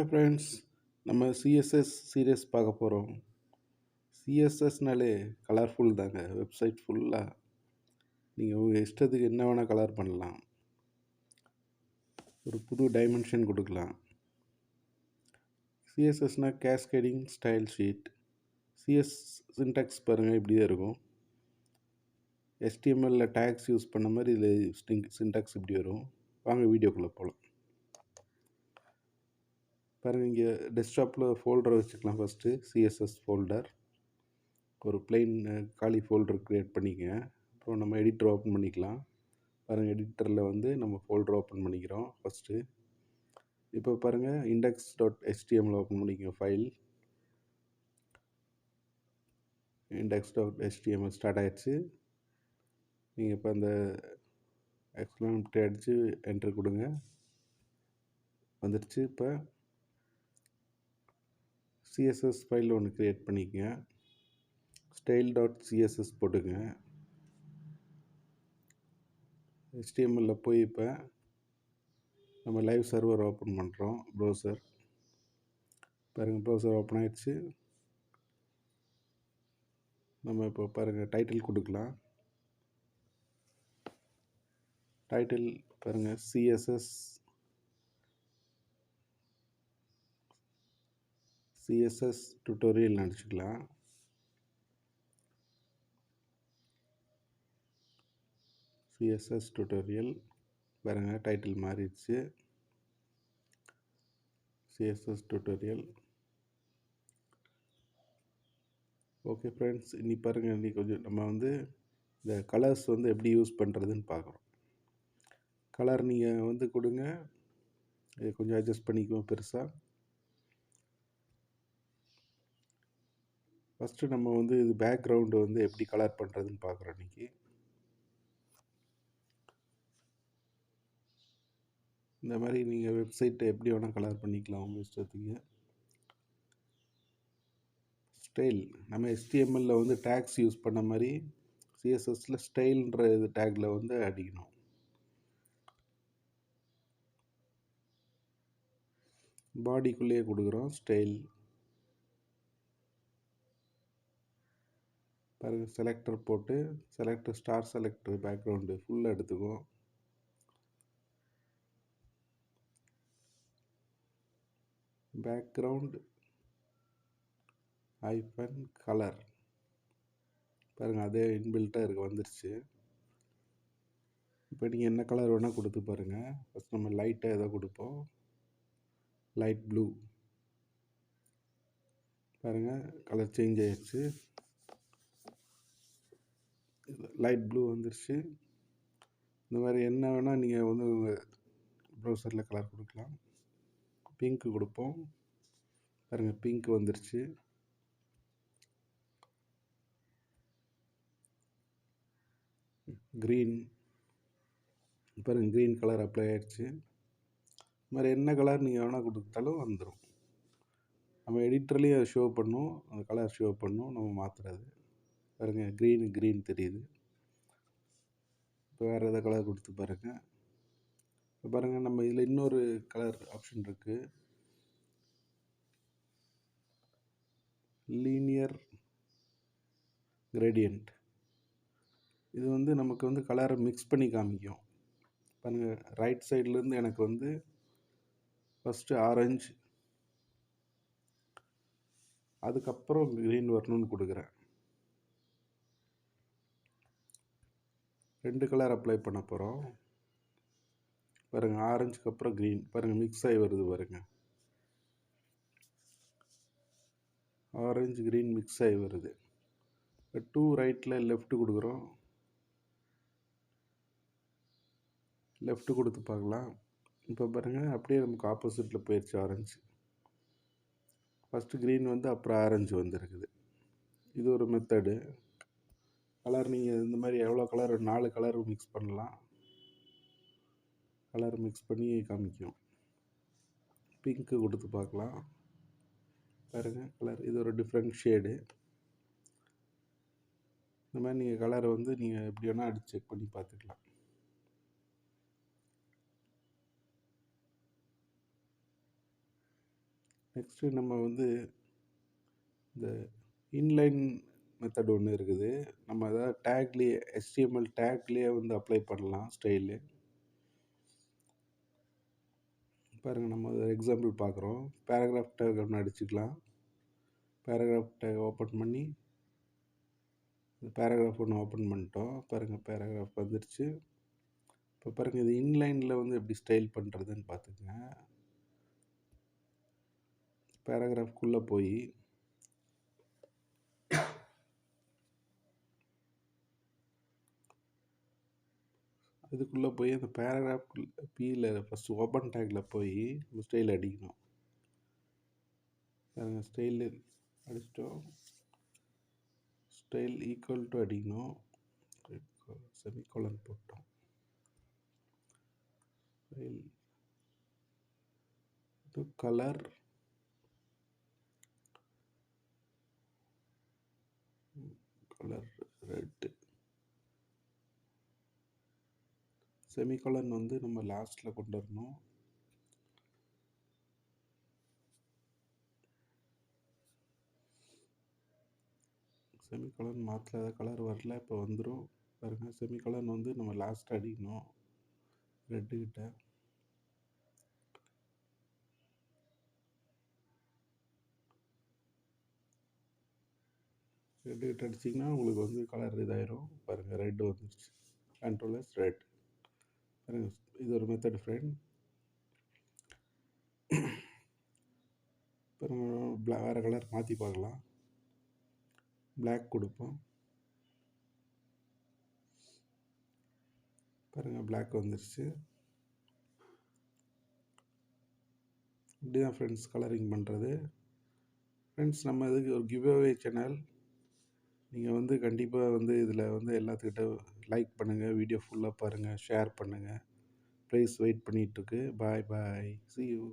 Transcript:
Hi friends, நம்ம CSS serious பார்க்க போகிறோம். சிஎஸ்எஸ்னாலே கலர்ஃபுல் தாங்க. வெப்சைட் ஃபுல்லாக நீங்கள் உங்கள் இஷ்டத்துக்கு என்ன வேணால் கலர் பண்ணலாம். ஒரு புது டைமென்ஷன் கொடுக்கலாம். சிஎஸ்எஸ்னால் cascading style sheet. CSS syntax பாருங்கள் இப்படி தான் இருக்கும். HTML டேக்ஸ் யூஸ் பண்ண மாதிரி இதில் சின்டாக்ஸ் இப்படி வரும். வாங்க வீடியோக்குள்ளே போகலாம். பாருங்கள், இங்கே டெஸ்க்டாப்பில் ஃபோல்டரை வச்சுக்கலாம். ஃபஸ்ட்டு சிஎஸ்எஸ் ஃபோல்டர், ஒரு பிளெயின் காலி ஃபோல்டர் க்ரியேட் பண்ணிக்கங்க. அப்புறம் நம்ம எடிட்டர் ஓப்பன் பண்ணிக்கலாம். பாருங்கள், எடிட்டரில் வந்து நம்ம ஃபோல்டர் ஓப்பன் பண்ணிக்கிறோம் ஃபஸ்ட்டு. இப்போ பாருங்கள், index.html ஓப்பன் பண்ணிக்கோங்க. ஃபைல் index.html ஸ்டார்ட் ஆகிடுச்சு. நீங்கள் இப்போ அந்த எக்ஸ்பிளமெண்ட் அடித்து என்ட்ரு கொடுங்க. வந்துடுச்சு. இப்போ சிஎஸ்எஸ் ஃபைல் ஒன்று க்ரியேட் பண்ணிக்கங்க. style.css போட்டுங்க. HTML போய் இப்போ நம்ம லைவ் சர்வர் ஓப்பன் பண்ணுறோம். ப்ரௌசர் பாருங்கள், ப்ரௌசர் ஓப்பன் ஆகிடுச்சு. நம்ம இப்போ பாருங்கள், டைட்டில் கொடுக்கலாம். டைட்டில் பாருங்கள், சிஎஸ்எஸ் டுட்டோரியல் அடிச்சுக்கலாம். சிஎஸ்எஸ் டுட்டோரியல் பாருங்கள், டைட்டில் மாறிடுச்சு. CSS tutorial. ஓகே ஃப்ரெண்ட்ஸ், இன்னி பாருங்கள், இன்னி கொஞ்சம் நம்ம வந்து இந்த கலர்ஸ் வந்து எப்படி யூஸ் பண்ணுறதுன்னு பார்க்குறோம். கலர் நீங்கள் வந்து கொடுங்க, இதை கொஞ்சம் அட்ஜஸ்ட் பண்ணிக்குவோம் பெருசாக. ஃபஸ்ட்டு நம்ம வந்து இது பேக்ரவுண்டு வந்து எப்படி கலர் பண்ணுறதுன்னு பார்க்குறோம் இன்றைக்கி. இந்த மாதிரி நீங்கள் வெப்சைட்டை எப்படி வேணால் கலர் பண்ணிக்கலாம் உங்கள் இஷ்டத்துக்கு. ஸ்டைல் நம்ம HTML வந்து டேக்ஸ் யூஸ் பண்ண மாதிரி சிஎஸ்எஸில் ஸ்டைல்ன்ற இது டேக்கில் வந்து அடிக்கணும். பாடிக்குள்ளேயே கொடுக்குறோம் ஸ்டைல். பாருங்கள், செலக்டர் போட்டு செலக்டர் ஸ்டார் செலக்டர் பேக்ரவுண்டு ஃபுல்லாக எடுத்துக்குவோம். பேக்ரவுண்ட் ஐஃபன் கலர் பாருங்கள், அதே இன்பில்ட்டாக இருக்குது, வந்துருச்சு. இப்போ நீங்கள் என்ன கலர் வேணால் கொடுத்து பாருங்கள். ஃபஸ்ட் நம்ம லைட்டாக எதோ கொடுப்போம், லைட் ப்ளூ. பாருங்கள், கலர் சேஞ்ச் ஆகிடுச்சு. லைட் ப்ளூ வந்துருச்சு. இந்த மாதிரி என்ன வேணால் நீங்கள் வந்து உங்கள் ப்ரௌசரில் கலர் கொடுக்கலாம். பிங்க்கு கொடுப்போம். பாருங்கள், பிங்க் வந்துருச்சு. க்ரீன் பாருங்கள், க்ரீன் கலர் அப்ளை ஆகிடுச்சு. இது மாதிரி என்ன கலர் நீங்கள் வேணால் கொடுத்தாலும் வந்துடும். நம்ம எடிட்டர்லேயும் அதை ஷோ பண்ணும், அந்த கலர் ஷோ பண்ணும், நம்ம மாற்றுறது. பாருங்கள், க்ரீன் தெரியுது. இப்போ வேறு எதாவது கலர் கொடுத்து பாருங்கள். இப்போ பாருங்கள், நம்ம இதில் இன்னொரு கலர் ஆப்ஷன் இருக்குது, லீனியர் கிரேடியன்ட். இது வந்து நமக்கு வந்து கலரை மிக்ஸ் பண்ணி காமிக்கும். பாருங்கள், ரைட் சைட்லேருந்து எனக்கு வந்து ஃபஸ்ட்டு ஆரஞ்சு, அதுக்கப்புறம் க்ரீன் வரணும்னு கொடுக்குறேன். 2 கலர் அப்ளை பண்ண போகிறோம். பாருங்கள், ஆரஞ்சுக்கு அப்புறம் க்ரீன் பாருங்கள், மிக்ஸ் ஆகி வருது. பாருங்கள், ஆரஞ்சு க்ரீன் மிக்ஸ் ஆகி வருது. இப்போ 2 ரைட்டில் லெஃப்ட்டு கொடுக்குறோம். லெஃப்ட்டு கொடுத்து பார்க்கலாம். இப்போ பாருங்கள், அப்படியே நமக்கு ஆப்போசிட்டில் போயிடுச்சு ஆரஞ்சு. ஃபஸ்ட்டு க்ரீன் வந்து அப்புறம் ஆரஞ்சு வந்துருக்குது. இது ஒரு மெத்தடு. கலர் நீங்கள் இந்த மாதிரி எவ்வளோ கலர், 4 கலர் மிக்ஸ் பண்ணலாம். கலர் மிக்ஸ் பண்ணி காமிக்கும். பிங்க்கு கொடுத்து பார்க்கலாம். பாருங்கள், கலர் இது ஒரு டிஃப்ரெண்ட் ஷேடு. இந்த மாதிரி நீங்கள் கலரை வந்து நீங்கள் எப்படி வேணால் அடித்து செக் பண்ணி பார்த்துக்கலாம். நெக்ஸ்ட்டு நம்ம வந்து இந்த இன்லைன் மெத்தட் ஒன்று இருக்குது. நம்ம அதாவது டேக்லேயே HTML டேக்லேயே வந்து அப்ளை பண்ணலாம் ஸ்டைலு. பாருங்கள், நம்ம ஒரு எக்ஸாம்பிள் பார்க்குறோம். பேராகிராஃப் டேக் ஒன்று அடிச்சுக்கலாம். பேராகிராஃப் டேக் ஓப்பன் பண்ணி இந்த பேராகிராஃப் ஒன்று ஓப்பன் பண்ணிட்டோம். பாருங்கள், பேராகிராஃப் வந்துருச்சு. இப்போ பாருங்கள், இது இன்லைனில் வந்து எப்படி ஸ்டைல் பண்ணுறதுன்னு பார்த்துங்க. பேராகிராஃப்குள்ளே போய் இதுக்குள்ளே போய் அந்த பேராகிராஃப் பீயில் ஃபஸ்ட்டு ஓப்பன் டேக்கில் போய் நம்ம ஸ்டைல் அடிக்கணும். பாருங்கள், ஸ்டைலு அடிச்சிட்டோம். ஸ்டைல் ஈக்குவல் டு அடிக்கணும். செமிகோலன் போட்டோம். Style to colour red. Semicolon வந்து நம்ம லாஸ்ட்டில் கொண்டு வரணும். செமிகோலன் மாற்றாத கலர் வரல, இப்போ வந்துடும். பாருங்கள், செமிகோலன் வந்து நம்ம லாஸ்ட் அடிக்கணும் ரெட்டுக்கிட்ட. ரெட்டுக்கிட்ட அடிச்சிங்கன்னா உங்களுக்கு வந்து கலர் இதாயிரும். பாருங்கள், ரெட்டு வந்துருச்சு. Control red. பாருங்கள், இது ஒரு மெத்தட் ஃப்ரெண்ட். பாருங்கள், வேறு கலர் மாற்றி பார்க்கலாம். பிளாக் கொடுப்போம். பாருங்கள், பிளாக் வந்துருச்சு. இப்படி தான் ஃப்ரெண்ட்ஸ் கலரிங் பண்ணுறது. ஃப்ரெண்ட்ஸ், நம்ம இதுக்கு ஒரு கிவ்அவே சேனல். நீங்கள் வந்து கண்டிப்பாக வந்து இதில் வந்து எல்லாத்துக்கிட்ட லைக் பண்ணுங்கள், வீடியோ ஃபுல்லாக பாருங்கள், ஷேர் பண்ணுங்கள். ப்ரைஸ் வெயிட் பண்ணிகிட்ருக்கு. Bye bye, see you.